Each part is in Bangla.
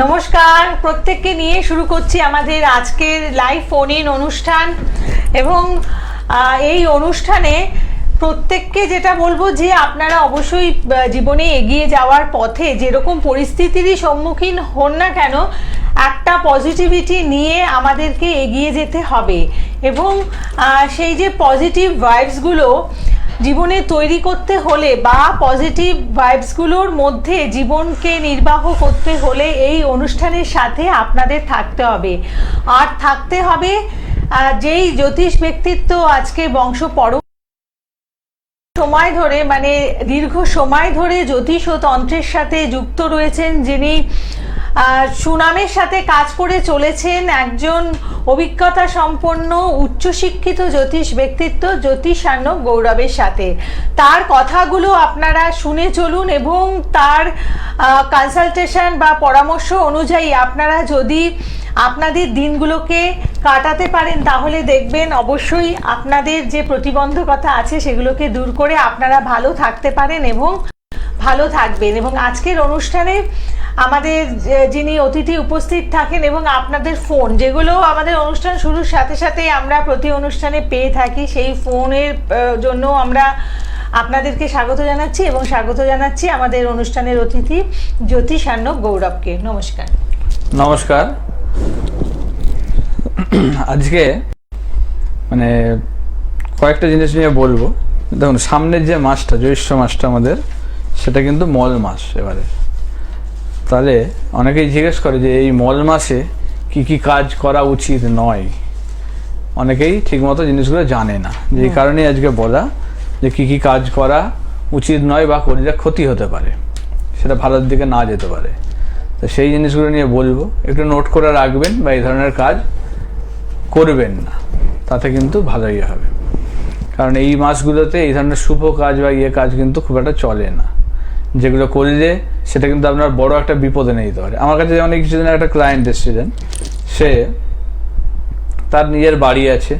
নমস্কার, প্রত্যেককে নিয়ে শুরু করছি আমাদের আজকের লাইভ ফোন ইন অনুষ্ঠান। এবং এই অনুষ্ঠানে প্রত্যেককে যেটা বলবো যে আপনারা অবশ্যই জীবনে এগিয়ে যাওয়ার পথে যেরকম পরিস্থিতিরই সম্মুখীন হন না কেন, একটা পজিটিভিটি নিয়ে আমাদেরকে এগিয়ে যেতে হবে। এবং সেই যে পজিটিভ ভাইবসগুলো জীবনে তৈরি করতে হলে বা পজিটিভ ভাইবসগুলোর মধ্যে জীবনকে নির্বাহ করতে হলে এই অনুষ্ঠানের সাথে আপনাদের থাকতে হবে। আর থাকতে হবে যেই জ্যোতিষ ব্যক্তিত্ব আজকে বংশ সময় ধরে মানে দীর্ঘ সময় ধরে জ্যোতিষ ও তন্ত্রের সাথে যুক্ত রয়েছেন, যিনি সুনামের সাথে কাজ করে চলেছেন, একজন অভিজ্ঞতা সম্পন্ন উচ্চশিক্ষিত জ্যোতিষ ব্যক্তিত্ব জ্যোতিষার্ণব গৌরবের সাথে। তার কথাগুলো আপনারা শুনে চলুন এবং তার কনসালটেশন বা পরামর্শ অনুযায়ী আপনারা যদি আপনাদের দিনগুলোকে কাটাতে পারেন তাহলে দেখবেন অবশ্যই আপনাদের যে প্রতিবন্ধকতা আছে সেগুলোকে দূর করে আপনারা ভালো থাকতে পারেন এবং ভালো থাকবেন। এবং আজকের অনুষ্ঠানে আমাদের যিনি অতিথি উপস্থিত থাকেন এবং আপনাদের ফোন, যেগুলো আমাদের অনুষ্ঠান শুরুর সাথে সাথে আমরা প্রতি অনুষ্ঠানে পেয়ে থাকি, সেই ফোনের জন্য আমরা আপনাদেরকে স্বাগত জানাচ্ছি এবং স্বাগত জানাচ্ছি আমাদের অনুষ্ঠানের অতিথি জ্যোতিষার্ণব গৌরবকে। নমস্কার। নমস্কার। আজকে মানে কয়েকটা জিনিস নিয়ে বলবো। দেখুন, সামনের যে মাসটা, জ্যৈষ্ঠ মাসটা আমাদের, সেটা কিন্তু মল মাস এবারে। তাহলে অনেকেই জিজ্ঞেস করে যে এই মল মাসে কি কি কাজ করা উচিত নয়, অনেকেই ঠিকমতো জিনিসগুলো জানে না। যে কারণে আজকে বলা যে কি কি কাজ করা উচিত নয় বা করলে ক্ষতি হতে পারে, সেটা ভালোর দিকে না যেতে পারে। তো সেই জিনিসগুলো নিয়ে বলবো, একটু নোট করে রাখবেন বা এই ধরনের কাজ করবেন না, তাতে কিন্তু ভালোই হবে। কারণ এই মাসগুলোতে এই ধরনের শুভ কাজ বা কাজ কিন্তু খুব একটা চলে না। যেগুলো করলে সেটা কিন্তু আপনার বড় একটা বিপদে নিয়ে যেতে পারে। আমার কাছে যেমন কিছুদিন একটা ক্লায়েন্ট এসেছিলেন, সে তার নিজের বাড়ি আছে,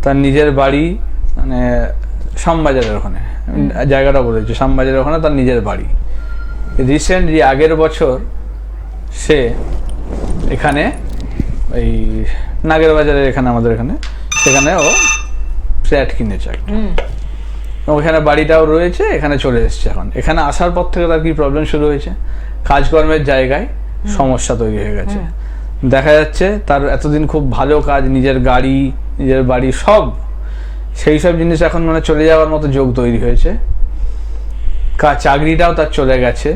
তার নিজের বাড়ি মানে শ্যামবাজারের ওখানে, জায়গাটা বলেছে শ্যামবাজারের ওখানে তার নিজের বাড়ি। রিসেন্টলি আগের বছর সে এখানে এই নাগের বাজারের এখানে আমাদের এখানে, সেখানে ও ফ্ল্যাট কিনেছে একটা। ওখানে বাড়িটাও রয়েছে, এখানে চলে এসছে। এখন এখানে আসার পর থেকে তার কি প্রবলেম শুরু হয়েছে, কাজকর্মের জায়গায় সমস্যা তৈরি হয়ে গেছে। দেখা যাচ্ছে তার এতদিন খুব ভালো কাজ, নিজের গাড়ি, নিজের বাড়ি, সব সেই সব জিনিস এখন মানে চলে যাওয়ার মতো যোগ তৈরি হয়েছে। চাকরিটাও তার চলে গেছে।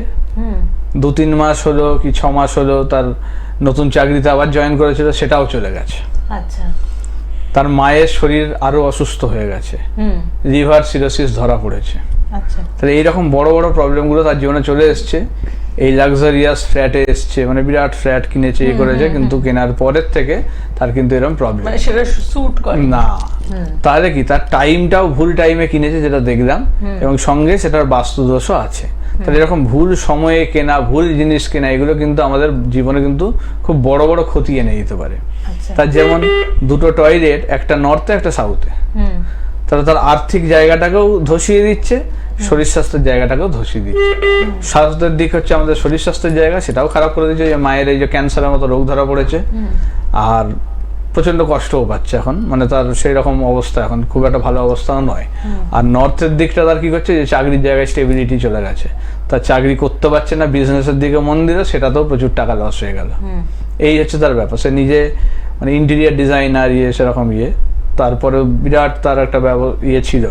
2-3 মাস হলো কি 6 মাস হলো তার নতুন চাকরিতে আবার জয়েন করেছিল, সেটাও চলে গেছে। আচ্ছা। তার মায়ের শরীর আরো অসুস্থ হয়ে গেছে, লিভার সিরোসিস ধরা পড়েছে। আচ্ছা। তাহলে এইরকম বড় বড় প্রবলেমগুলো তার জীবনে চলে এসছে। এই লাক্সারিয়াস ফ্ল্যাটে এসছে, মানে বিরাট ফ্ল্যাট কিনেছে, এই করেছে, কিন্তু কেনার পরের থেকে তার কিন্তু এরকম প্রবলেম, মানে সেটা স্যুট করে না। তাহলে কি তার টাইমটাও ভুল টাইমে কিনেছে, যেটা দেখলাম, এবং সঙ্গে সেটার বাস্তুদোষও আছে। তাহলে এরকম ভুল সময়ে কেনা, ভুল জিনিস কেনা, এগুলো কিন্তু আমাদের জীবনে কিন্তু খুব বড় বড় ক্ষতি এনে দিতে পারে। তার যেমন 2টো টয়লেট, একটা নর্থে একটা সাউথে, তাহলে তার আর্থিক জায়গাটাকেও ধসিয়ে দিচ্ছে, শরীর স্বাস্থ্যের জায়গাটাকেও ধসিয়ে দিচ্ছে। স্বাস্থ্যের দিক হচ্ছে আমাদের শরীর স্বাস্থ্যের জায়গা, সেটাও খারাপ করে দিচ্ছে। যে মায়ের এই যে ক্যান্সারের মতো রোগ ধরা পড়েছে, আর প্রচন্ড কষ্টও পাচ্ছে এখন, মানে তার সেই রকম অবস্থা এখন খুব একটা ভালো অবস্থাও নয়। আর নর্থের দিকটা তার কি করছে, যে চাকরির জায়গায় স্টেবিলিটি চলে গেছে, তার চাকরি করতে পারছে না, বিজনেসের দিকে মন দিল, সেটাতেও প্রচুর টাকা লস হয়ে গেল। এই হচ্ছে তার ব্যাপার। সে নিজে মানে ইন্টেরিয়ার ডিজাইনার সেরকম তারপরে বিরাট তার একটা ছিল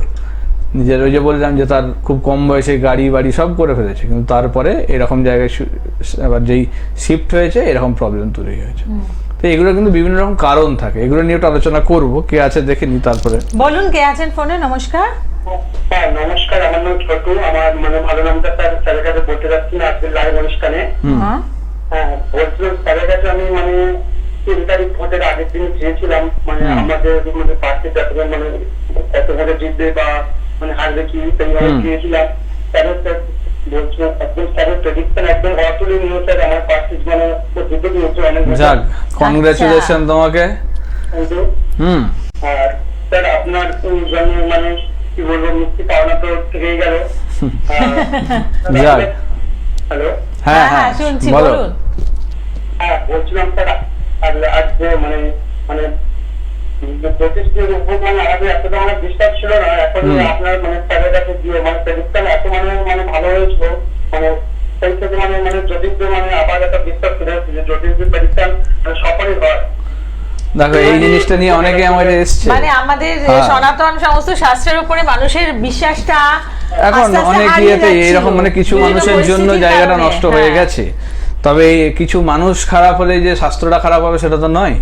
নিজের, ওই যে বললাম যে তার খুব কম বয়সে গাড়ি বাড়ি সব করে ফেলেছে, কিন্তু তারপরে এরকম জায়গায় আবার যেই শিফট হয়েছে এরকম প্রবলেম তৈরি হয়েছে। তো এগুলো কিন্তু বিভিন্ন রকম কারণ থাকে, এগুলো নিয়ে একটু আলোচনা করবো। কে আছে দেখে নি, তারপরে বলুন কে আছেন ফোনে। নমস্কার। হ্যাঁ নমস্কার, আমার নাম ছোটু। আমার মানে ভালো নামটা স্যারের কাছে বলতে যাচ্ছি না আজকের লাইভ অনুষ্ঠানে। হ্যাঁ বলছিলাম স্যারের কাছে আমি মানে 3 তারিখ ভোটের আগের দিন চেয়েছিলাম, মানে আমাদের মানে পার্টি যতজন মানে কত ভোটে জিতবে বা মানে হারবে কি, সেইভাবে চেয়েছিলাম। স্যারের বলছিলাম একদম স্যারের প্রেডিকশন একদম অতুলনীয় নিয়ে স্যার। আমার পার্টি মানে জিতে দিয়েছে অনেক। যাক, কনগ্রাচুলেশন তোমাকে। আর স্যার আপনার জন্য মানে কি বলবো, মুক্তি পাওনা তো থেকেই গেল। হ্যালো, হ্যাঁ হ্যাঁ শুনছি, বলুন। বলছিলাম স্যার, আর আজ যে মানে মানে জ্যোতিষের উপর মানে আমাদের এতটা মানে বিশ্বাস ছিল না, এখন আপনার মানে স্যারের কাছে গিয়ে মানে প্রেডিকশন এত মানে ভালো হয়েছিল, মানে সেই থেকে মানে জ্যোতিষদের মানে আবার একটা বিশ্বাস ফিরে আসছে যে জ্যোতিষদের প্রেডিকশন সফলই হয়। দেখো এই জিনিসটা নিয়ে অনেকে আমাদের এসছে, মানে আমাদের হ্যাঁ। সনাতন সমস্ত শাস্ত্রের উপরে মানুষের বিশ্বাসটা এখন আস্তে আস্তে অনেক হারিয়ে ইয়েতে যাচ্ছিল। এরকম মানে কিছু বিভিন্ন মানুষের জন্য পরিস্থিতির জায়গাটা কারণে, নষ্ট হয়ে হ্যাঁ। গেছে। তবে কিছু মানুষ খারাপ হলে যে শাস্ত্রটা খারাপ হবে সেটা তো নয়,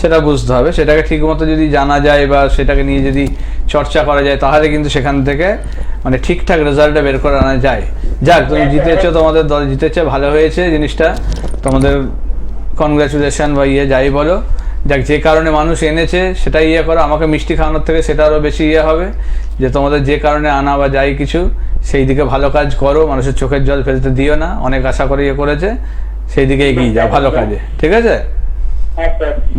সেটা বুঝতে হবে। সেটাকে ঠিক মতো যদি জানা যায় বা সেটাকে নিয়ে যদি চর্চা করা যায় তাহলে কিন্তু সেখান থেকে মানে ঠিকঠাক রেজাল্টটা বের করে আনা যায়। যাক, তুমি জিতেছো, তোমাদের দল জিতেছে, ভালো হয়েছে জিনিসটা, তোমাদের কনগ্রাচুলেশন বা যাই বলো। যাক, যে কারণে মানুষ এনেছে সেটাই করো। আমাকে মিষ্টি খাওয়ানোর থেকে সেটা আরও বেশি হবে যে তোমাদের যে কারণে আনা বা যাই কিছু সেই দিকে ভালো কাজ করো, মানুষের চোখের জল ফেলতে দিও না। অনেক আশা করে করেছে, সেই দিকে এগিয়ে যাও ভালো কাজে, ঠিক আছে?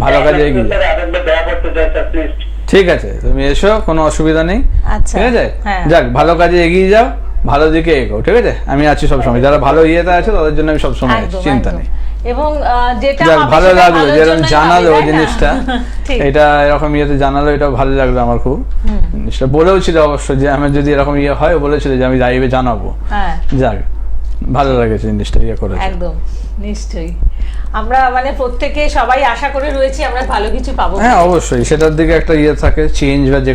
ভালো কাজে এগিয়ে যাও, ঠিক আছে? তুমি এসো, কোনো অসুবিধা নেই, আচ্ছা, ঠিক আছে? হ্যাঁ। যাক, ভালো কাজে এগিয়ে যাও, ভালো দিকে এগোও, ঠিক আছে? আমি আছি সবসময়, যারা ভালো ইয়েতে আছে তাদের জন্য আমি সবসময় আছি, একদম, চিন্তা একদম। নেই। এবং যেটা যাক, হবে ভালো সেটা লাগলো ভালোর যেরকম জন্যই জানালো হবে, তাই না? জিনিসটা, ঠিক। এটা এরকম ইয়েতে জানালো, এটা ভালো লাগলো আমার খুব। জিনিসটা বলেও ছিল অবশ্য যে আমার যদি এরকম হয়, বলেছিল যে আমি লাইভে জানাবো। হ্যাঁ, যাক, ভালো লাগেছে জিনিসটা করেছে। একদম নিশ্চয়ই। আমরা মানে প্রত্যেকে সবাই আশা করে রয়েছি আমরা ভালো কিছু পাবো। হ্যাঁ, অবশ্যই সেটার দিকে একটা থাকে, চেঞ্জ বা যে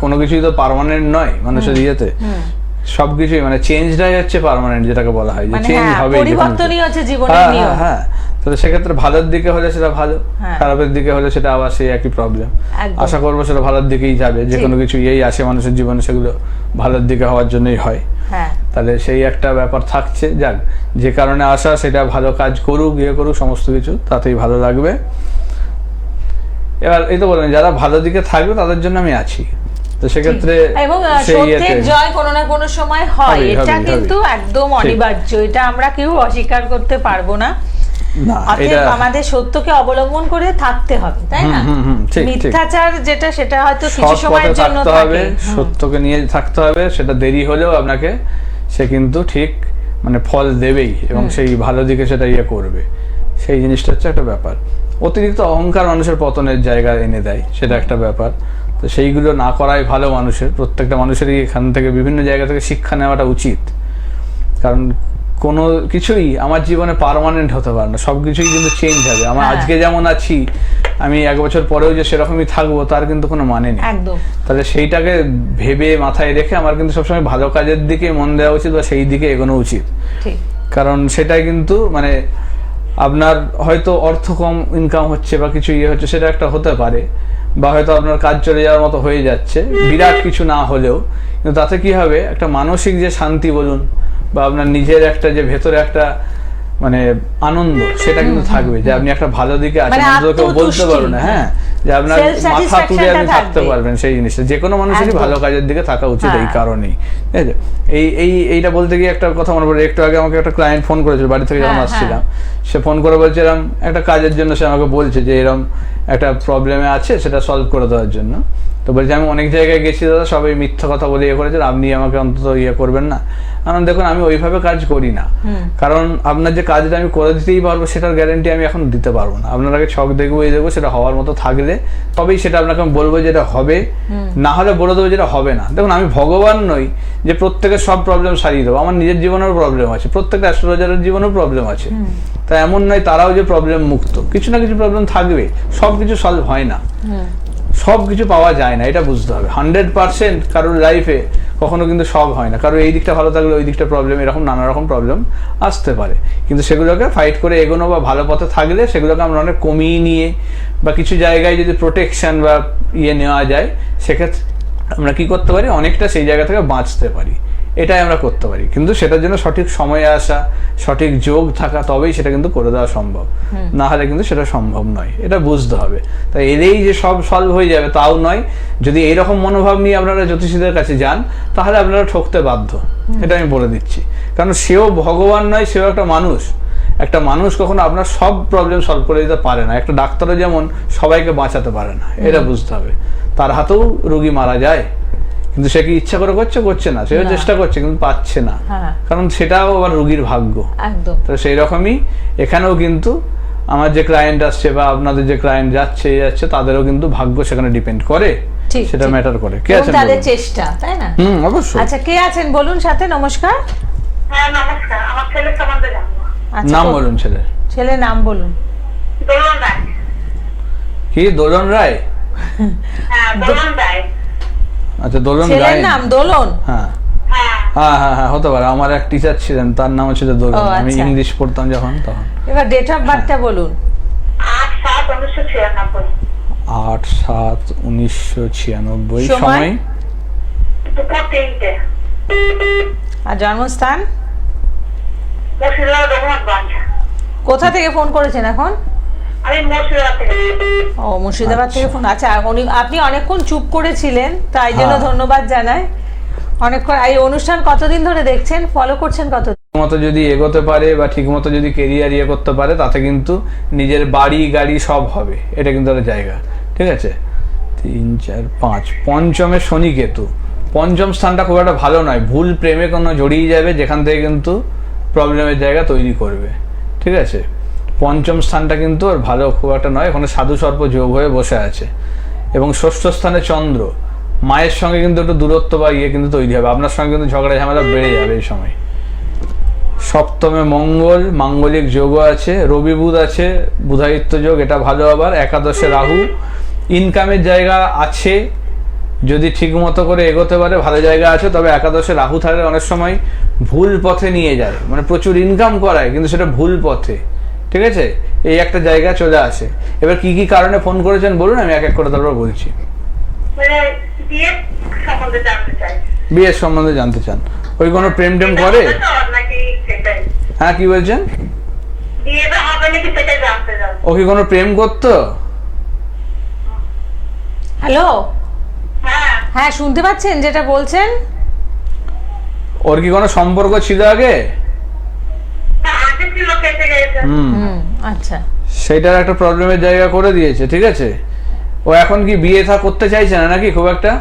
কোনো কিছুই তো পার্মানেন্ট নয় মানুষের ইয়েতে। সবকিছুই মানে চেঞ্জটাই হচ্ছে পার্মানেন্ট, যেটাকে বলা হয় যে মানে চেঞ্জ হ্যাঁ, হবে, পরিবর্তনই হচ্ছে জীবনের নিয়ম। হ্যাঁ, তো সেক্ষেত্রে ভালোর দিকে হলে সেটা ভালো, হ্যাঁ। খারাপের দিকে হলে সেটা আবার সেই একই প্রবলেম। একদম। আশা করবো সেটা ভালোর দিকেই যাবে, যে কোনো কিছু আসে মানুষের জীবনে সেগুলো ভালোর দিকে হওয়ার জন্যই হয়। হ্যাঁ, তাহলে সেই একটা ব্যাপার থাকছে। যাক, যে কারণে আসা সেটা ভালো কাজ করুক, করুক, সমস্ত কিছু তাতেই ভালো লাগবে। এবার এই তো বললেন যারা ভালো দিকে থাকবে তাদের জন্য আমি আছি, তো সেক্ষেত্রে এবং সেই সত্যের জয় কোনো না কোনো সময় হয়, হবেই, এটা হবেই, কিন্তু একদম অনিবার্য, এটা আমরা কেউ অস্বীকার করতে পারবো না। না, অতএব এটা আমাদের সত্যকে অবলম্বন করে থাকতে হবে, তাই না? ঠিক, ঠিক। মিথ্যাচার যেটা সেটা হয়তো কিছু সৎ পথে সময়ের জন্য থাকতে হবে, থাকে। সত্যকে নিয়ে থাকতে হবে, সেটা দেরি হলেও আপনাকে সে কিন্তু ঠিক মানে ফল দেবেই, এবং সেই ভালো দিকে সেটা করবে। সেই জিনিসটা হচ্ছে একটা ব্যাপার। অতিরিক্ত অহংকার মানুষের পতনের জায়গা এনে দেয়, সেটা একটা ব্যাপার। তো সেইগুলো না করাই ভালো। মানুষের প্রত্যেকটা মানুষেরই এখান থেকে বিভিন্ন জায়গা থেকে শিক্ষা নেওয়াটা উচিত, কারণ কোনো কিছুই আমার জীবনে পার্মানেন্ট হতে পারে না, সব কিছুই কিন্তু চেঞ্জ হবে। আমার আজকে যেমন আছি, আমি 1 বছর পরেও যে সেরকমই থাকবো তার কিন্তু কোনো মানে নেই। একদম। তাহলে সেইটাকে ভেবে মাথায় রেখে আমার কিন্তু সবসময় ভালো কাজের দিকে মন দেওয়া উচিত বা সেই দিকে এগোনো উচিত। ঠিক। কারণ সেটাই কিন্তু মানে আপনার হয়তো অর্থ কম ইনকাম হচ্ছে বা কিছু হচ্ছে, সেটা একটা হতে পারে, বা হয়তো আপনার কাজ চলে যাওয়ার মতো হয়ে যাচ্ছে, বিরাট কিছু না হলেও, কিন্তু তাতে কি হবে, একটা মানসিক যে শান্তি বলুন বা আপনার নিজের একটা যে ভেতরে একটা মানে আনন্দ, সেটা কিন্তু থাকবে যে আপনি একটা ভালো দিকে আছেন, মানে কেউ বলতে পারবেন না, হ্যাঁ, যে আপনার মাথা তুলে আপনি থাকতে পারবেন। সেই জিনিসটা যে কোনো মানুষেরই ভালো কাজের দিকে থাকা উচিত, এই কারণেই। ঠিক আছে? এইটা বলতে গিয়ে একটা কথা মনে পড়ে, একটু আগে আমাকে একটা ক্লায়েন্ট ফোন করেছিল, বাড়ি থেকে যখন আসছিলাম, সে ফোন করে বলছে এরকম একটা কাজের জন্য, সে আমাকে বলছে যে এরকম একটা প্রবলেমে আছে, সেটা সলভ করে দেওয়ার জন্য। তো বলছে আমি অনেক জায়গায় গেছি দাদা, সবাই মিথ্যা কথা বলে করেছেন, আপনি আমাকে অন্তত করবেন না। কারণ দেখুন, আমি ওইভাবে কাজ করি না, কারণ আপনার যে কাজটা আমি করে দিতেই পারবো সেটার গ্যারান্টি আমি এখন দিতে পারবো না। আপনার আগে ছক দেখবো, দেখবো, সেটা হওয়ার মতো থাকলে তবেই সেটা আপনাকে আমি বলবো যেটা হবে, না হলে বলে দেবো যেটা হবে না। দেখুন, আমি ভগবান নই যে প্রত্যেকের সব প্রবলেম সারিয়ে দেবো, আমার নিজের জীবনেরও প্রবলেম আছে, প্রত্যেকটা অ্যাস্ট্রোলজারের জীবনেও প্রবলেম আছে। তাই এমন নয় তারাও যে প্রবলেম মুক্ত, কিছু না কিছু প্রবলেম থাকবে, সব কিছু সলভ হয় না, সব কিছু পাওয়া যায় না, এটা বুঝতে হবে। 100% কারোর লাইফে কখনো কিন্তু সব হয় না, কারণ এই দিকটা ভালো থাকলে ওই দিকটা প্রবলেম, এরকম নানা রকম প্রবলেম আসতে পারে। কিন্তু সেগুলোকে ফাইট করে এগোনো বা ভালো পথে থাকলে সেগুলোকে আমরা অনেক কমিয়ে নিয়ে বা কিছু জায়গায় যদি প্রোটেকশন বা নেওয়া যায়, সেক্ষেত্রে আমরা কি করতে পারি, অনেকটা সেই জায়গা থেকে বাঁচতে পারি। এটাই আমরা করতে পারি, কিন্তু সেটার জন্য সঠিক সময়ে আসা, সঠিক যোগ থাকা, তবেই সেটা কিন্তু করে দেওয়া সম্ভব, না হলে কিন্তু সেটা সম্ভব নয়, এটা বুঝতে হবে। তাই এলেই যে সব সলভ হয়ে যাবে তাও নয়। যদি এইরকম মনোভাব নিয়ে আপনারা জ্যোতিষীদের কাছে যান, তাহলে আপনারা ঠকতে বাধ্য, এটা আমি বলে দিচ্ছি। কারণ সেও ভগবান নয়, সেও একটা মানুষ। একটা মানুষ কখনো আপনার সব প্রবলেম সলভ করে দিতে পারে না। একটা ডাক্তারও যেমন সবাইকে বাঁচাতে পারে না, এটা বুঝতে হবে। তার হাতেও রোগী মারা যায়, কিন্তু সে কি ইচ্ছা করে করছে না, সেও চেষ্টা করছে কিন্তু পাচ্ছে না, কারণ সেটাও আবার রোগীর ভাগ্য। একদম। তো সেই রকমই এখানেও কিন্তু আমার যে ক্লায়েন্ট আসছে বা আপনাদের যে ক্লায়েন্ট যাচ্ছে তাদেরও কিন্তু ভাগ্য সেখানে ডিপেন্ড করে, ঠিক, সেটা ঠিক। ম্যাটার করে। কে এবং আছেন তাদের বলুন? চেষ্টা, তাই না? অবশ্যই। আচ্ছা, কে আছেন বলুন সাথে? নমস্কার। হ্যাঁ নমস্কার, আমার ছেলের সম্বন্ধে জানবো। আচ্ছা, নাম বলুন ছেলের। ছেলের নাম বলুন। দোলন রায়। কি দোলন রায়? হ্যাঁ দোলন রায়। আচ্ছা, দোলন ছেলের রায়। নাম দোলন। হ্যাঁ হ্যাঁ হ্যাঁ হ্যাঁ হ্যাঁ, হতে পারে। আমার এক টিচার ছিলেন, তার নাম ছিল দোলন। ও, আমি আচ্ছা। ইংলিশ পড়তাম যখন, তখন। এবার ডেট অফ বার্থটা বলুন। 8/7/1996। 8/7/1996। সময়? সময়? দুপুর 3টে। আর জন্মস্থান? মুর্শিদাবাদ রঘুনাথগঞ্জ। কোথা থেকে ফোন করেছেন এখন? আমি মুর্শিদাবাদ থেকে। ও, মুর্শিদাবাদ থেকে ফোন। আচ্ছা, আপনি অনেকক্ষণ চুপ করেছিলেন, তাই জন্য হ্যাঁ। ধন্যবাদ জানাই। অনেকক্ষণ। এই অনুষ্ঠান কতদিন ধরে দেখছেন, ফলো করছেন কত? মতো যদি এগোতে পারে বা ঠিক মতো যদি কেরিয়ার করতে পারে, তাতে কিন্তু নিজের বাড়ি গাড়ি সব হবে। এটা কিন্তু একটা জায়গা, ঠিক আছে। 3 4 5 পঞ্চমে শনি কেতু। পঞ্চম স্থানটা খুব একটা ভালো নয়, ভুল প্রেমে কোনো জড়িয়ে যাবে, যেখান থেকে কিন্তু প্রবলেমের জায়গা তৈরি করবে, ঠিক আছে। পঞ্চম স্থানটা কিন্তু আর ভালো খুব একটা নয়, ওখানে সাধু সর্প যোগ হয়ে বসে আছে। এবং ষষ্ঠ স্থানে চন্দ্র, মায়ের সঙ্গে কিন্তু একটু দূরত্ব বা কিন্তু তৈরি হবে, আপনার সঙ্গে কিন্তু ঝগড়া ঝামেলা বেড়ে যাবে এই সময়। সপ্তমে মঙ্গল, মাঙ্গলিক যোগও আছে, রবি বুধ আছে, বুধায়িত্ব যোগ, এটা ভালো। আবার একাদশে রাহু, ইনকামের জায়গা আছে, যদি ঠিক মতো করে এগোতে পারে ভালো জায়গা আছে। তবে একাদশে রাহু থাকলে অনেক সময় ভুল পথে নিয়ে যায়, মানে প্রচুর ইনকাম করায় কিন্তু সেটা ভুল পথে, ঠিক আছে। এই একটা জায়গা চলে আসে। এবার কি কি কারণে ফোন করেছেন বলুন, আমি এক এক করে তারপর বলছি। মানে বিয়ের সম্বন্ধে জানতে চাই। বিয়ের সম্বন্ধে জানতে চান? ওই কোনো প্রেম টেম করে? নাকি সেটাই? হ্যাঁ, কি বলছেন? বিয়েটা হবে নাকি সেটাই জানতে চাই। ও কি কোনো প্রেম করতো? হ্যালো, হ্যাঁ হ্যাঁ, শুনতে পাচ্ছেন যেটা বলছেন? ওর কি কোনো সম্পর্ক ছিল আগে? আগে ছিল, কেটে গেছে। হুম, আচ্ছা। সেইটার একটা প্রবলেমের জায়গা করে দিয়েছে, ঠিক আছে। ও এখন কি বিয়ে থা করতে চাইছে না নাকি খুব একটা?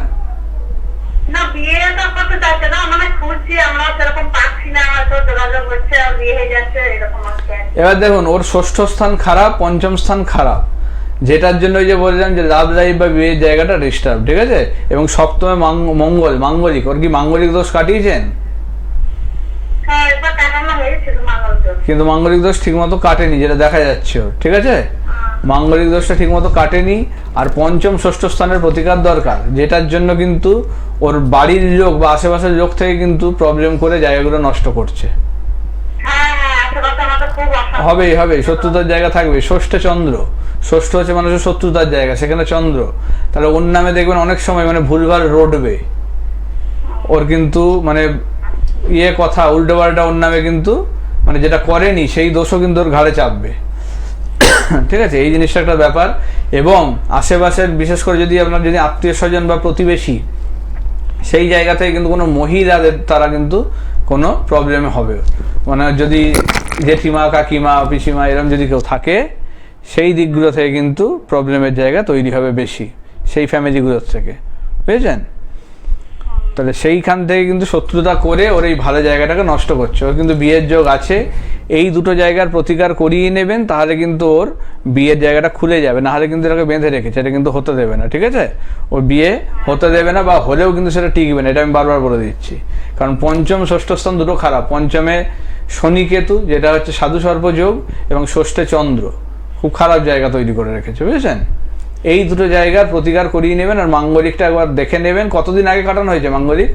না বিয়েটা করতে চাইছে না, মানে খুঁজছি আমরা, সেরকম পাচ্ছি না, হয়তো যোগাযোগ হচ্ছে আর বিয়ে হয়ে যাচ্ছে এরকম আছে। এবার দেখুন, ওর ষষ্ঠ স্থান খারাপ, পঞ্চম স্থান খারাপ, যেটার জন্য ওই যে বললাম যে লাভ লাইফ বা বিয়ের জায়গাটা ডিস্টার্ব, ঠিক আছে। এবং সপ্তমে মঙ্গল, মাঙ্গলিক, ওর কি মাঙ্গলিক দোষ কাটিয়েছেন? হ্যাঁ এবার দেখানো হয়েছিল মাঙ্গলযোগ। কিন্তু মাঙ্গলিক দোষ ঠিক মতো কাটেনি, যেটা দেখা যাচ্ছে ওর, ঠিক আছে। মাঙ্গলিক দোষটা ঠিক মতো কাটেনি। আর পঞ্চম ষষ্ঠ স্থানের প্রতিকার দরকার, যেটার জন্য কিন্তু ওর বাড়ির লোক বা আশেপাশের লোক থেকে কিন্তু প্রবলেম করে জায়গাগুলো নষ্ট করছে। হ্যাঁ হ্যাঁ আশেপাশে আমাদের খুব আশা। হবেই, শত্রুতার জায়গা থাকবে। ষষ্ঠে চন্দ্র, ষষ্ঠ হচ্ছে মানুষের শত্রুতার জায়গা, সেখানে চন্দ্র, তাহলে ওর নামে দেখবেন অনেক সময় মানে ভুলভাল রটবে। ওর কিন্তু মানে কথা উল্টো পাল্টা ওর নামে কিন্তু মানে যেটা করেনি সেই দোষও কিন্তু ওর ঘাড়ে চাপবে, ঠিক আছে। এই জিনিসটা একটা ব্যাপার। এবং আশেপাশের বিশেষ করে যদি আপনার যদি আত্মীয় স্বজন বা প্রতিবেশী, সেই জায়গা থেকে কিন্তু কোনো মহিলাদের তারা কিন্তু কোনো প্রবলেমে হবে, মানে যদি জেঠিমা কাকিমা পিসিমা এরকম যদি কেউ থাকে, সেই দিকগুলো থেকে কিন্তু প্রবলেমের জায়গা তৈরি হবে বেশি, সেই ফ্যামিলিগুলোর থেকে, বুঝেছেন। তাহলে সেইখান থেকে কিন্তু শত্রুতা করে ওর এই ভালো জায়গাটাকে নষ্ট করছে। ওর কিন্তু বিয়ের যোগ আছে, এই দুটো জায়গার প্রতিকার করিয়ে নেবেন, তাহলে কিন্তু ওর বিয়ের জায়গাটা খুলে যাবে। নাহলে কিন্তু এটাকে বেঁধে রেখেছে, এটা কিন্তু হতে দেবে না, ঠিক আছে। ওর বিয়ে হতে দেবে না, বা হলেও কিন্তু সেটা টিকবে না, এটা আমি বারবার বলে দিচ্ছি। কারণ পঞ্চম ষষ্ঠ স্থান দুটো খারাপ। পঞ্চমে শনি কেতু, যেটা হচ্ছে সাধু সর্প যোগ, এবং ষষ্ঠে চন্দ্র, খুব খারাপ জায়গা তৈরি করে রেখেছে, বুঝেছেন। এই দুটো জায়গার প্রতিকার করিয়ে নেবেন। আর মাঙ্গলিকটা একবার দেখে নেবেন। কতদিন আগে কাটানো হয়েছে মাঙ্গলিক?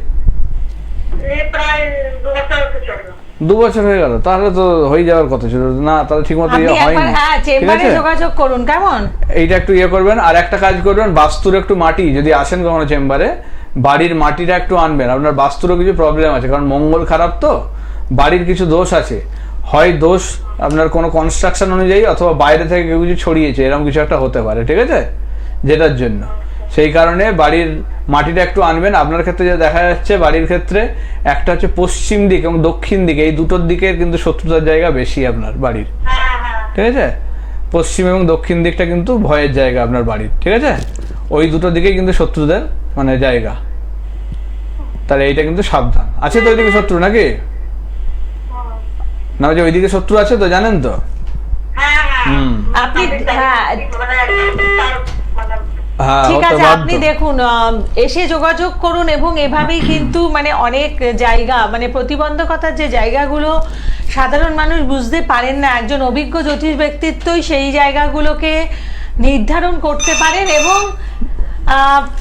প্রায় 2 বছর চললো। 2 বছর হয়ে গেল, তাহলে তো হয়ে যাওয়ার কথা ছিল না, তাহলে ঠিক মতো আপনি হয়নি, একবার হ্যাঁ ঠিক চেম্বারে আছে। যোগাযোগ করুন, কেমন? এইটা একটু করবেন। আর একটা কাজ করবেন, বাস্তুর একটু মাটি, যদি আসেন কখনো চেম্বারে, বাড়ির মাটিটা একটু আনবেন। আপনার বাস্তুরও কিছু প্রবলেম আছে, কারণ মঙ্গল খারাপ, তো বাড়ির কিছু দোষ আছে। হয় দোষ আপনার কোনো কনস্ট্রাকশন অনুযায়ী, অথবা বাইরে থেকে কেউ কিছু ছড়িয়েছে, এরকম কিছু একটা হতে পারে, ঠিক আছে, যেটার জন্য। সেই কারণে বাড়ির মাটিটা একটু আনবেন। আপনার ক্ষেত্রে যে দেখা যাচ্ছে, বাড়ির ক্ষেত্রে একটা হচ্ছে পশ্চিম দিক এবং দক্ষিণ দিকে, এই দুটোর দিকের কিন্তু শত্রুতার জায়গা বেশি আপনার বাড়ির, ঠিক আছে। পশ্চিম এবং দক্ষিণ দিকটা কিন্তু ভয়ের জায়গা আপনার বাড়ির, ঠিক আছে। ওই দুটো দিকেই কিন্তু শত্রুদের মানে জায়গা, তাহলে এইটা কিন্তু সাবধান। আছে তো ওইদিকে শত্রু নাকি? না, যে ওইদিকে শত্রু আছে তো, জানেন তো? আপনি হ্যাঁ হ্যাঁ ঠিক হতে আছে, বাধ্য। আপনি দেখুন এসে যোগাযোগ করুন, এবং এভাবেই কিন্তু মানে অনেক জায়গা, মানে প্রতিবন্ধকতার যে জায়গাগুলো সাধারণ মানুষ বুঝতে পারেন না, একজন অভিজ্ঞ জ্যোতিষ ব্যক্তিত্বই সেই জায়গাগুলোকে নির্ধারণ করতে পারেন, এবং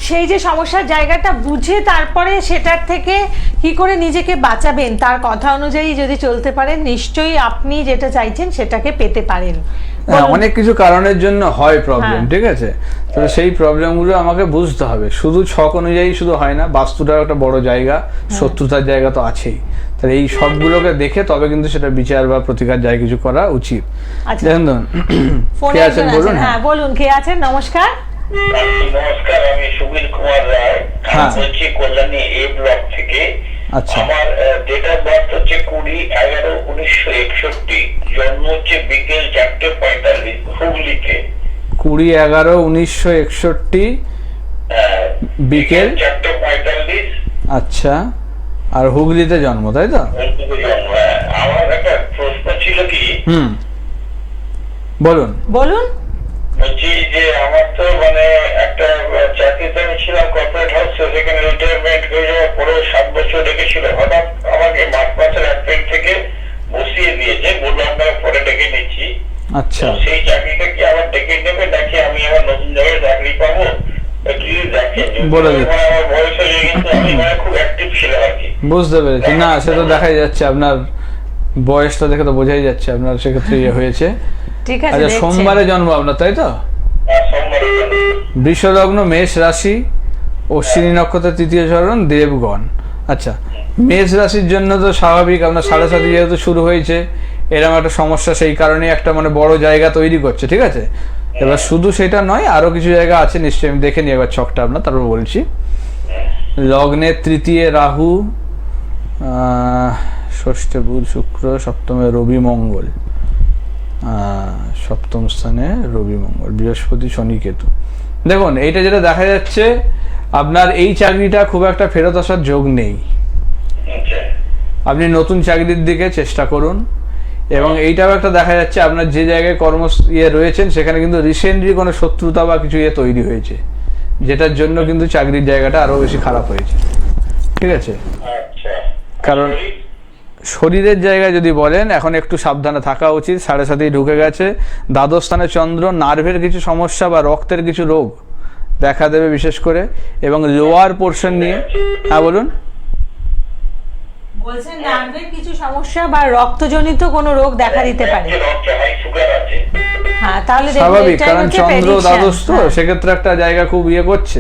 সেই যে সমস্যার জায়গাটা বুঝে তারপরে সেটার থেকে কি করে নিজেকে বাঁচাবেন তার কথা অনুযায়ী যদি চলতে পারেন, নিশ্চয়ই আপনি যেটা চাইছেন সেটাকে পেতে পারেন। হ্যাঁ, অনেক কিছু কারণের জন্য হয় প্রবলেম, হ্যাঁ। ঠিক আছে? তবে সেই প্রবলেমগুলো আমাকে বুঝতে হবে, শুধু ছক অনুযায়ী শুধু হয় না, বাস্তুটার একটা বড় জায়গা, শত্রুতার জায়গা তো আছেই। তাহলে এই সবগুলোকে দেখে তবে কিন্তু সেটা বিচার বা প্রতিকার যাই কিছু করা উচিত। আচ্ছা, দেখুন ফোনে কে একজন আছেন বলুন। আছেন। হ্যাঁ বলুন, কে আছেন? নমস্কার। নমস্কার, আমি সুবীর কুমার রায়, হ্যাঁ। বলছি কল্যাণী এ ব্লক থেকে। আচ্ছা। আমার ডেট অফ বার্থ হচ্ছে 20/11/1961, জন্ম হচ্ছে বিকেল 4:45 হুগলিতে। 20/11/1961 বিকেল 4:45 আচ্ছা, আর হুগলিতে জন্ম, তাই তো? জন্ম। আমার একটা প্রশ্ন ছিল কি, বলুন। বলুন। বলছি যে আমার তো মানে একটা চাকরিতে আমি ছিলাম কর্পোরেট হাউসে, সেখানে রিটায়ারমেন্ট হয়ে যাওয়ার পরেও 7 বছর রেখেছিল, হঠাৎ আমাকে মার্চ মাসের 1 তারিখ থেকে বসিয়ে দিয়েছে, বললো আপনাকে পরে ডেকে নিচ্ছি। আচ্ছা, তো সেই চাকরিটা কি আবার ডেকে নেবে নাকি আমি আবার নতুন জায়গায় চাকরি পাবো? একটু যদি দেখেন। বলে দিচ্ছি। মানে আমার বয়স হয়ে গেছে, কিন্তু আমি মানে খুব অ্যাক্টিভ ছিলাম আর কি। বুঝতে পেরেছি। না, সে তো দেখাই যাচ্ছে, আপনার বয়সটা দেখে তো বোঝাই যাচ্ছে আপনার সেক্ষেত্রে ইয়ে হয়েছে। ঠিক আছে, আচ্ছা, দেখছেন। সোমবারে জন্ম আপনার, তাই তো? আর সোমবারে বৃষ লগ্ন, মেষ রাশি, অশ্বিনী নক্ষত্রের 3য় চরণ, দেবগণ। আচ্ছা, মেষ রাশির জন্য তো স্বাভাবিক, আপনার 7.5 যেহেতু শুরু হয়েছে, এরকম একটা সমস্যা সেই কারণে একটা মানে বড় জায়গা তৈরি করছে, ঠিক আছে? এবার শুধু সেটা নয়, আরো কিছু জায়গা আছে নিশ্চয়ই, আমি দেখে নিই একবার ছকটা আপনার, তারপর বলছি। লগ্নের 3য় রাহু, ষষ্ঠে বুধ শুক্র, সপ্তমে রবি মঙ্গল, সপ্তম স্থানে রবি মঙ্গল, বৃহস্পতি শনি কেতু। দেখুন, এইটা যেটা দেখা যাচ্ছে, আপনার এই চাকরিটা খুব একটা ফেরত আসার যোগ নেই। আচ্ছা। আপনি নতুন চাকরির দিকে চেষ্টা করুন, এবং এইটাও একটা দেখা যাচ্ছে আপনার যে জায়গায় কর্ম রয়েছেন সেখানে কিন্তু রিসেন্টলি কোনো শত্রুতা বা কিছু তৈরি হয়েছে, যেটার জন্য কিন্তু চাকরির জায়গাটা আরো বেশি খারাপ হয়েছে, ঠিক আছে? আচ্ছা। কারণ শরীরের জায়গায় যদি বলেন, এখন একটু সাবধানে থাকা উচিত। 7.5 ঢুকে গেছে, দ্বাদশ স্থানে চন্দ্র, নার্ভের কিছু সমস্যা বা রক্তের কিছু রোগ দেখা দেবে বিশেষ করে, এবং লোয়ার পোর্শন নিয়ে। হ্যাঁ বলুন। বলছেন নার্ভের কিছু সমস্যা বা রক্তজনিত কোনো রোগ দেখা দিতে পারে। রক্তে হাই সুগার আছে। হ্যাঁ, তাহলে দেখুন, স্বাভাবিক, এটাই কারণ হচ্ছে চন্দ্র prediction। দ্বাদশ তো, হ্যাঁ। সেক্ষেত্রে একটা জায়গা খুব করছে।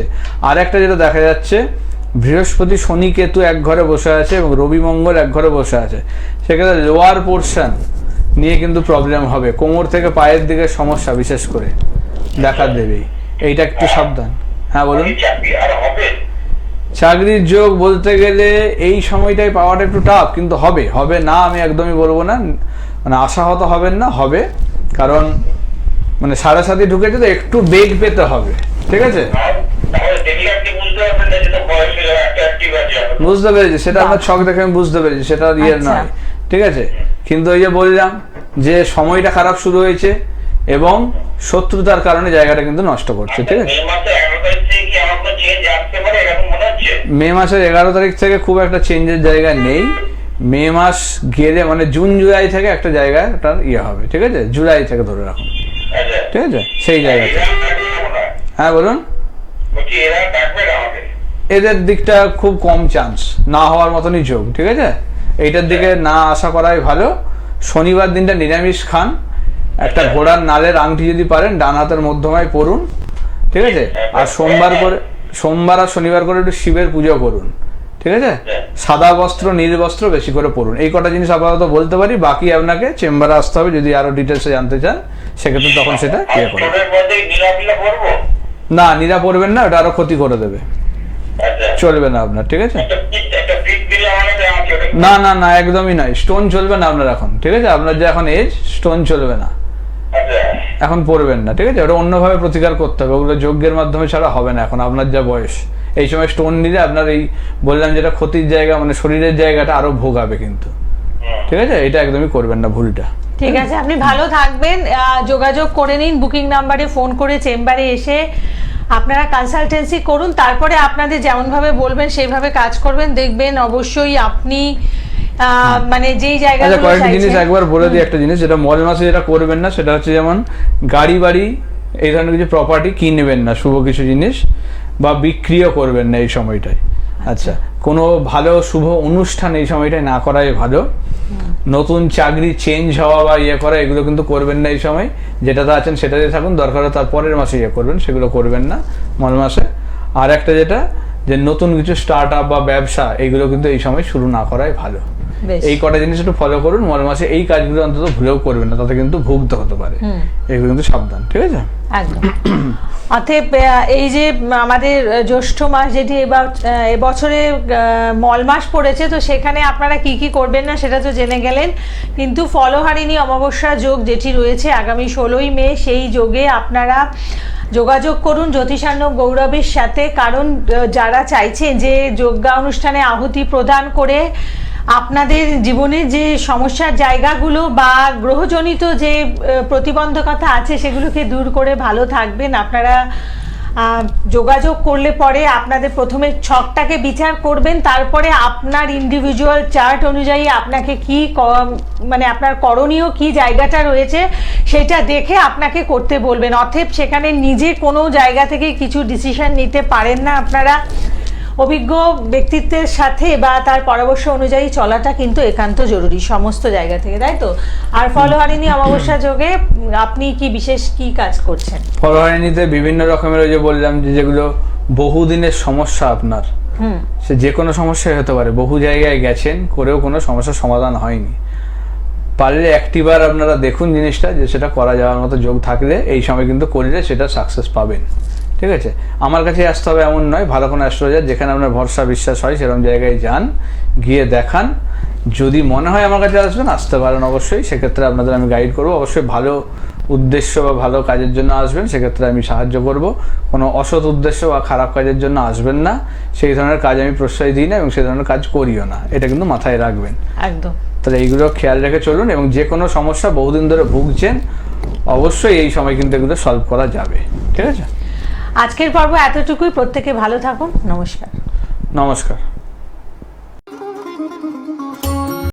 আর একটা যেটা দেখা যাচ্ছে, বৃহস্পতি শনি কেতু এক ঘরে বসে আছে এবং রবি মঙ্গল এক ঘরে বসে আছে, সেক্ষেত্রে লোয়ার পোর্শন নিয়ে কিন্তু প্রবলেম হবে, কোমর থেকে পায়ের দিকে সমস্যা বিশেষ করে দেখা দেবেই, এইটা একটু সাবধান। হ্যাঁ বলুন। চাকরি আর হবে? চাকরির যোগ বলতে গেলে এই সময়টাই পাওয়াটা একটু টাফ, কিন্তু হবে, হবে না আমি একদমই বলবো না, মানে আশাহত হবেন না, হবে। কারণ মানে 7.5 ঢুকেছে তো, একটু বেগ পেতে হবে, ঠিক আছে? তাহলে দেখলে আপনি বুঝতে পারবেন না যেটা বয়স হয়ে যাবে, একটা অ্যাক্টিভ আছে। বুঝতে পেরেছি, সেটা আমার ছক দেখে আমি বুঝতে পেরেছি, সেটা ইয়ের আচ্ছা। নয়, ঠিক আছে? কিন্তু ওই যে বললাম যে সময়টা খারাপ শুরু হয়েছে এবং শত্রুতার কারণে জায়গাটা কিন্তু নষ্ট করছে, ঠিক আছে? মে মাসে 11 তারিখ থেকে কি আমার কোনো চেঞ্জ আসতে পারে এরকম মনে হচ্ছে? মে মাসের 11 তারিখ থেকে খুব একটা চেঞ্জের জায়গা নেই। মে মাস গেলে মানে জুন জুলাই থেকে একটা জায়গায় ওটার হবে, ঠিক আছে? জুলাই থেকে ধরে রাখুন, আচ্ছা। ঠিক আছে? সেই জায়গাতে। এরা ডাকবে না মনে হয়। হ্যাঁ বলুন। বলছি এরা ডাকবে না আমাকে? এদের দিকটা খুব কম চান্স, না হওয়ার মতনই যোগ, ঠিক আছে? এইটার দিকে না আশা করাই ভালো। শনিবার দিনটা নিরামিষ খান, একটা ঘোড়ার নালের আংটি যদি পারেন ডান হাতের মধ্যমায় পরুন, ঠিক আছে? আর সোমবার আর শনিবার করে একটু শিবের পুজো করুন, ঠিক আছে? সাদা বস্ত্র, নীল বস্ত্র বেশি করে পরুন। এই কটা জিনিস আপাতত বলতে পারি, বাকি আপনাকে চেম্বারে আসতে হবে যদি আরো ডিটেলসে জানতে চান, সেক্ষেত্রে তখন সেটা ইয়ে করুন। ছোটের মধ্যে নীলাপিলা করবো? না, নীরা পড়বেন না, ওটা আরো ক্ষতি করে দেবে, আচ্ছা। চলবে না আপনার, ঠিক আছে? একটা পিক দিলে আমার কাছে আছে ওটা? না না না, একদমই নয়, স্টোন চলবে না আপনার এখন, ঠিক আছে? আপনার যে এখন এজ, স্টোন চলবে না, আচ্ছা। এখন পড়বেন না, ঠিক আছে? ওটা অন্যভাবে প্রতিকার করতে হবে, ওগুলো যজ্ঞের মাধ্যমে ছাড়া হবে না এখন আপনার যা বয়স। এই সময় স্টোন নিলে আপনার এই বললাম যেটা ক্ষতির জায়গা, মানে শরীরের জায়গাটা আরো ভোগাবে কিন্তু, ঠিক আছে? এটা একদমই করবেন না, ভুলটা। ঠিক আছে, আপনি ভালো থাকবেন, যোগাযোগ করে নিন, বুকিং নাম্বারে ফোন করে চেম্বারে এসে আপনারা কনসালটেন্সি করুন, তারপরে আপনাদের যেমন ভাবে বলবেন সেইভাবে কাজ করবেন, দেখবেন অবশ্যই আপনি মানে যেই আচ্ছা, জায়গাগুলো কয়েকটা জিনিস চাইছেন। একবার বলে দিই। একটা জিনিস যেটা মল মাসে যেটা করবেন না, সেটা হচ্ছে যেমন গাড়ি বাড়ি এই ধরনের কিছু প্রপার্টি কিনবেন না, শুভ কিছু জিনিস, বা বিক্রিও করবেন না এই সময়টায়। আচ্ছা, কোনো ভালো শুভ অনুষ্ঠান এই সময়টায় না করাই ভালো। নতুন চাকরি চেঞ্জ হওয়া বা ইয়ে করা এগুলো কিন্তু করবেন না এই সময়। যেটাতে আছেন সেটাতে থাকুন, দরকার হয় তার পরের মাসে ইয়ে করবেন, সেগুলো করবেন না মল মাসে। আর একটা যেটা, যে নতুন কিছু স্টার্ট আপ বা ব্যবসা এগুলো কিন্তু এই সময় শুরু না করাই ভালো। বেশ। এই কটা জিনিস একটু ফলো করুন মল মাসে, এই কাজগুলো অন্তত ভুলেও করবেন না, তাতে কিন্তু ভুগতে হতে পারে। এগুলো কিন্তু সাবধান, ঠিক আছে? একদম। অতএব এই যে আমাদের জ্যৈষ্ঠ মাস যেটি এবছরে মল মাস পড়েছে, তো সেখানে আপনারা কি কি করবেন না সেটা তো জেনে গেলেন, কিন্তু ফলহারিণী অমাবস্যা যোগ যেটি রয়েছে আগামী 16ই মে, সেই যোগে আপনারা যোগাযোগ করুন জ্যোতিষার্ণব গৌরবের সাথে, কারণ যারা চাইছেন যে যজ্ঞা অনুষ্ঠানে আহুতি প্রদান করে আপনাদের জীবনের যে সমস্যার জায়গাগুলো বা গ্রহজনিত যে প্রতিবন্ধকতা আছে সেগুলোকে দূর করে ভালো থাকবেন, আপনারা যোগাযোগ করলে পরে আপনাদের প্রথমে ছকটাকে বিচার করবেন, তারপরে আপনার ইন্ডিভিজুয়াল চার্ট অনুযায়ী আপনাকে কি মানে আপনার করণীয় কি জায়গাটা রয়েছে সেটা দেখে আপনাকে করতে বলবেন। অতএব সেখানে নিজে কোনো জায়গা থেকে কিছু ডিসিশন নিতে পারেন না, আপনারা অভিজ্ঞ ব্যক্তিত্বের সাথে বা তার পরামর্শ অনুযায়ী চলাটা কিন্তু একান্ত জরুরি সমস্ত জায়গা থেকে, তাই তো? আর ফলহারিণী অমাবস্যা যোগে আপনি কি বিশেষ কি কাজ করছেন? ফলহারিণীতে বিভিন্ন রকমের, ওই যে বললাম যে যেগুলো বহুদিনের সমস্যা আপনার, সে যে কোনো সমস্যাই হতে পারে, বহু জায়গায় গেছেন করেও কোনো সমস্যার সমাধান হয়নি, পারলে একটিবার আপনারা দেখুন জিনিসটা, যে সেটা করা যাওয়ার মতো যোগ থাকলে এই সময় কিন্তু করলে সেটা সাকসেস পাবেন। ঠিক আছে, আমার কাছে আসতে হবে এমন নয়, ভালো কোনো অ্যাস্ট্রোলজার যেখানে আপনার ভরসা বিশ্বাস হয় সেরকম জায়গায় যান, গিয়ে দেখান। যদি মনে হয় আমার কাছে আসবেন, আসতে পারেন অবশ্যই, সেক্ষেত্রে আপনাদের আমি গাইড করবো। অবশ্যই ভালো উদ্দেশ্য বা ভালো কাজের জন্য আসবেন, সেক্ষেত্রে আমি সাহায্য করব। কোনো অসৎ উদ্দেশ্য বা খারাপ কাজের জন্য আসবেন না, সেই ধরনের কাজ আমি প্রশ্রয় দিই না এবং সেই ধরনের কাজ করিও না, এটা কিন্তু মাথায় রাখবেন। একদম। তাহলে এইগুলো খেয়াল রেখে চলুন, এবং যে কোনো সমস্যা বহুদিন ধরে ভুগছেন অবশ্যই এই সময় কিন্তু এগুলো সলভ করা যাবে। ঠিক আছে, আজকের পর্ব এতটুকুই, প্রত্যেকে ভালো থাকুন, নমস্কার। নমস্কার।